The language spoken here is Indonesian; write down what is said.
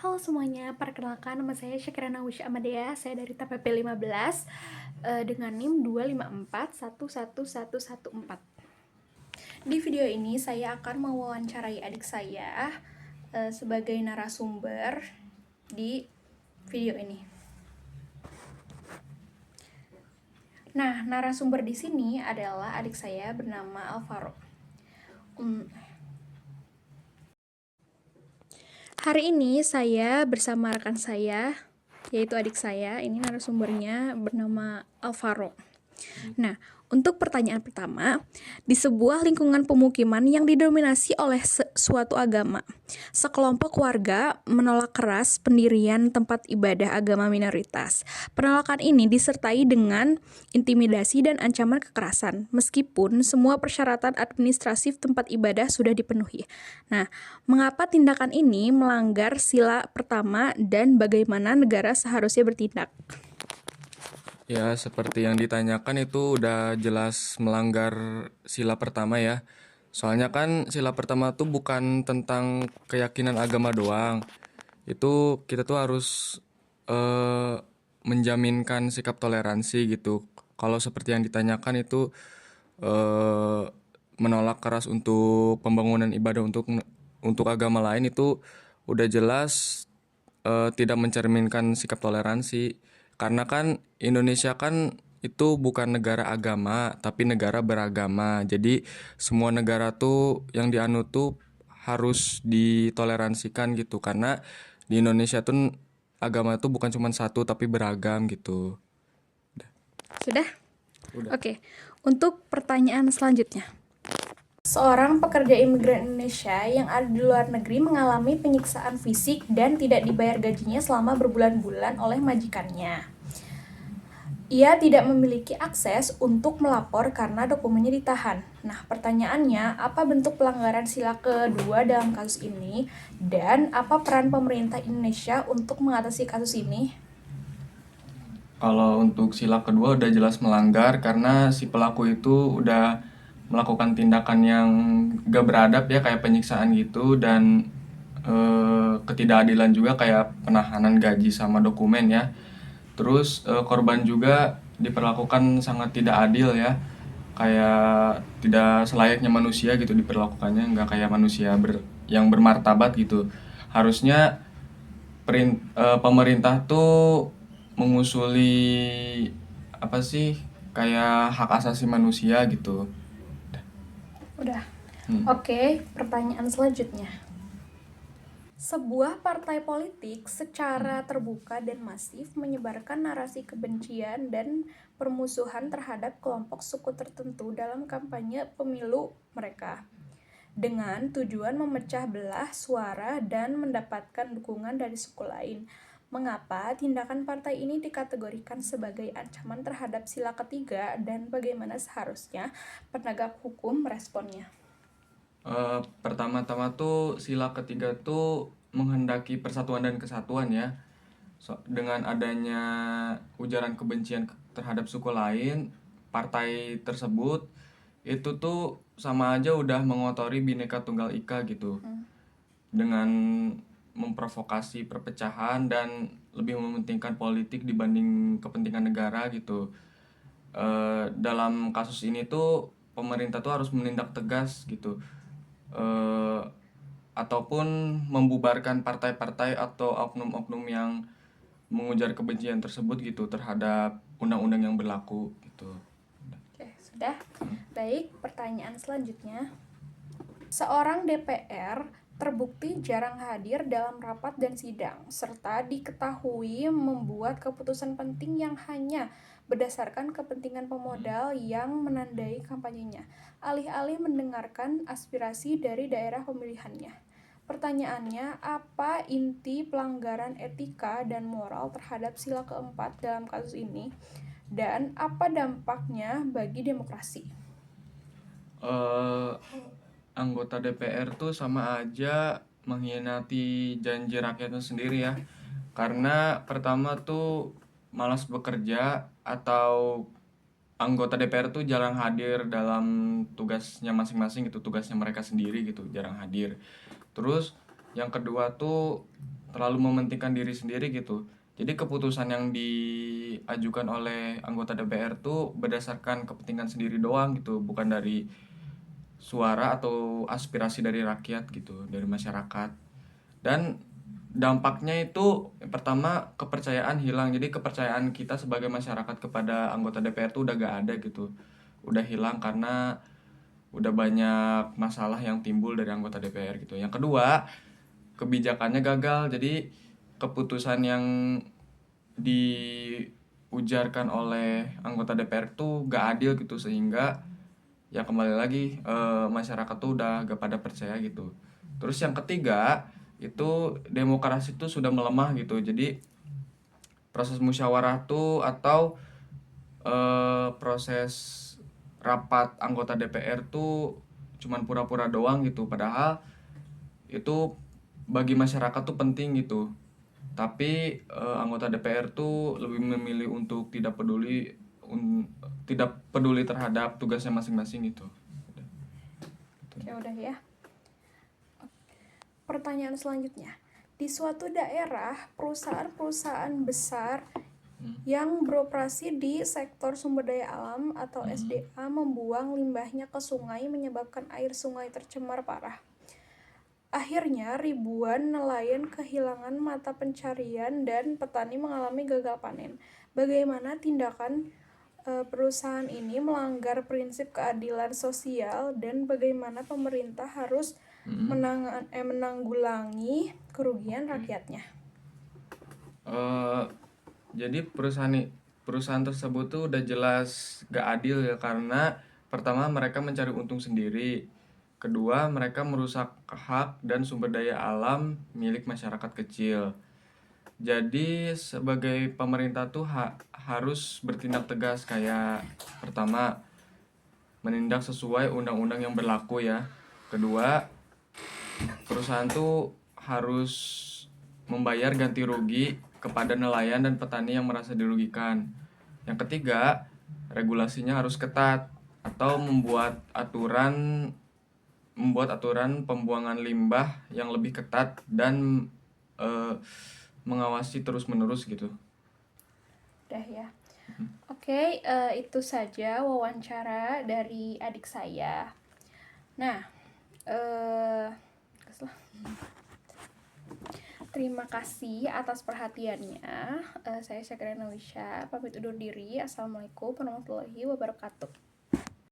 Halo semuanya, perkenalkan nama saya Syakira Nawusy Amadea, saya dari TPP 15 dengan NIM 254111114. Di video ini saya akan mewawancarai adik saya sebagai narasumber di video ini. Nah, narasumber di sini adalah adik saya bernama Alvaro. Hari ini saya bersama rekan saya, yaitu adik saya, ini narasumbernya bernama Alvaro. Nah, untuk pertanyaan pertama, di sebuah lingkungan pemukiman yang didominasi oleh suatu agama, sekelompok warga menolak keras pendirian tempat ibadah agama minoritas. Penolakan ini disertai dengan intimidasi dan ancaman kekerasan, meskipun semua persyaratan administratif tempat ibadah sudah dipenuhi. Nah, mengapa tindakan ini melanggar sila pertama dan bagaimana negara seharusnya bertindak? Ya, seperti yang ditanyakan itu udah jelas melanggar sila pertama ya. Soalnya kan sila pertama tuh bukan tentang keyakinan agama doang. Itu kita tuh harus eh, menjaminkan sikap toleransi gitu. Kalau seperti yang ditanyakan itu eh, menolak keras untuk pembangunan ibadah untuk agama lain itu udah jelas tidak mencerminkan sikap toleransi. Karena kan Indonesia kan itu bukan negara agama, tapi negara beragama. Jadi semua negara tuh yang dianut tuh harus ditoleransikan gitu. Karena di Indonesia tuh agama tuh bukan cuma satu tapi beragam gitu. Sudah? Udah. Oke, untuk pertanyaan selanjutnya. Seorang pekerja imigran Indonesia yang ada di luar negeri mengalami penyiksaan fisik dan tidak dibayar gajinya selama berbulan-bulan oleh majikannya. Ia tidak memiliki akses untuk melapor karena dokumennya ditahan. Nah, pertanyaannya, apa bentuk pelanggaran sila kedua dalam kasus ini? Dan apa peran pemerintah Indonesia untuk mengatasi kasus ini? Kalau untuk sila kedua udah jelas melanggar karena si pelaku itu udah melakukan tindakan yang gak beradab ya kayak penyiksaan gitu dan ketidakadilan juga kayak penahanan gaji sama dokumen ya. Terus korban juga diperlakukan sangat tidak adil ya. Kayak tidak selayaknya manusia gitu diperlakukannya, nggak kayak manusia yang bermartabat gitu. Harusnya pemerintah tuh mengusuli apa sih kayak hak asasi manusia gitu. Udah. Oke, pertanyaan selanjutnya. Sebuah partai politik secara terbuka dan masif menyebarkan narasi kebencian dan permusuhan terhadap kelompok suku tertentu dalam kampanye pemilu mereka, dengan tujuan memecah belah suara dan mendapatkan dukungan dari suku lain. Mengapa tindakan partai ini dikategorikan sebagai ancaman terhadap sila ketiga dan bagaimana seharusnya penegak hukum meresponnya? Pertama-tama tuh sila ketiga tuh menghendaki persatuan dan kesatuan ya. Dengan adanya ujaran kebencian terhadap suku lain, partai tersebut itu tuh sama aja udah mengotori Bhinneka Tunggal Ika gitu. Dengan memprovokasi perpecahan dan lebih mementingkan politik dibanding kepentingan negara gitu. Dalam kasus ini tuh pemerintah tuh harus menindak tegas gitu. eh, Ataupun membubarkan partai-partai atau oknum-oknum yang mengujar kebencian tersebut gitu terhadap undang-undang yang berlaku gitu. Oke, sudah. Baik, pertanyaan selanjutnya. Seorang DPR terbukti jarang hadir dalam rapat dan sidang, serta diketahui membuat keputusan penting yang hanya berdasarkan kepentingan pemodal yang menandai kampanyenya, alih-alih mendengarkan aspirasi dari daerah pemilihannya. Pertanyaannya, apa inti pelanggaran etika dan moral terhadap sila keempat dalam kasus ini, dan apa dampaknya bagi demokrasi? eh Anggota DPR tuh sama aja mengkhianati janji rakyatnya sendiri ya. Karena pertama tuh malas bekerja atau anggota DPR tuh jarang hadir dalam tugasnya masing-masing gitu, tugasnya mereka sendiri gitu, jarang hadir. Terus yang kedua tuh terlalu mementingkan diri sendiri gitu. Jadi keputusan yang diajukan oleh anggota DPR tuh berdasarkan kepentingan sendiri doang gitu, bukan dari suara atau aspirasi dari rakyat gitu, dari masyarakat. Dan dampaknya itu pertama kepercayaan hilang. Jadi kepercayaan kita sebagai masyarakat kepada anggota DPR tuh udah gak ada gitu. Udah hilang karena udah banyak masalah yang timbul dari anggota DPR gitu. Yang kedua, kebijakannya gagal. Jadi keputusan yang diujarkan oleh anggota DPR tuh gak adil gitu, sehingga ya kembali lagi masyarakat tuh udah gak pada percaya gitu. Terus yang ketiga itu demokrasi tuh sudah melemah gitu. Jadi proses musyawarah tuh atau proses rapat anggota DPR tuh cuman pura-pura doang gitu, padahal itu bagi masyarakat tuh penting gitu. Tapi anggota DPR tuh lebih memilih untuk tidak peduli terhadap tugasnya masing-masing gitu. Oke, udah ya. Pertanyaan selanjutnya. Di suatu daerah, perusahaan-perusahaan besar yang beroperasi di sektor sumber daya alam atau SDA membuang limbahnya ke sungai menyebabkan air sungai tercemar parah. Akhirnya, ribuan nelayan kehilangan mata pencarian dan petani mengalami gagal panen. Bagaimana tindakan perusahaan ini melanggar prinsip keadilan sosial dan bagaimana pemerintah harus menanggulangi kerugian rakyatnya? Jadi perusahaan tersebut tuh udah jelas gak adil ya, karena pertama mereka mencari untung sendiri, kedua mereka merusak hak dan sumber daya alam milik masyarakat kecil. Jadi sebagai pemerintah tuh harus bertindak tegas, kayak pertama menindak sesuai undang-undang yang berlaku ya. Kedua, perusahaan tuh harus membayar ganti rugi kepada nelayan dan petani yang merasa dirugikan. Yang ketiga, regulasinya harus ketat atau membuat aturan pembuangan limbah yang lebih ketat dan mengawasi terus-menerus gitu. Udah ya. Oke, itu saja wawancara dari adik saya. Nah, terima kasih atas perhatiannya. Saya Syakira Nawisha, pamit undur diri. Assalamualaikum warahmatullahi wabarakatuh.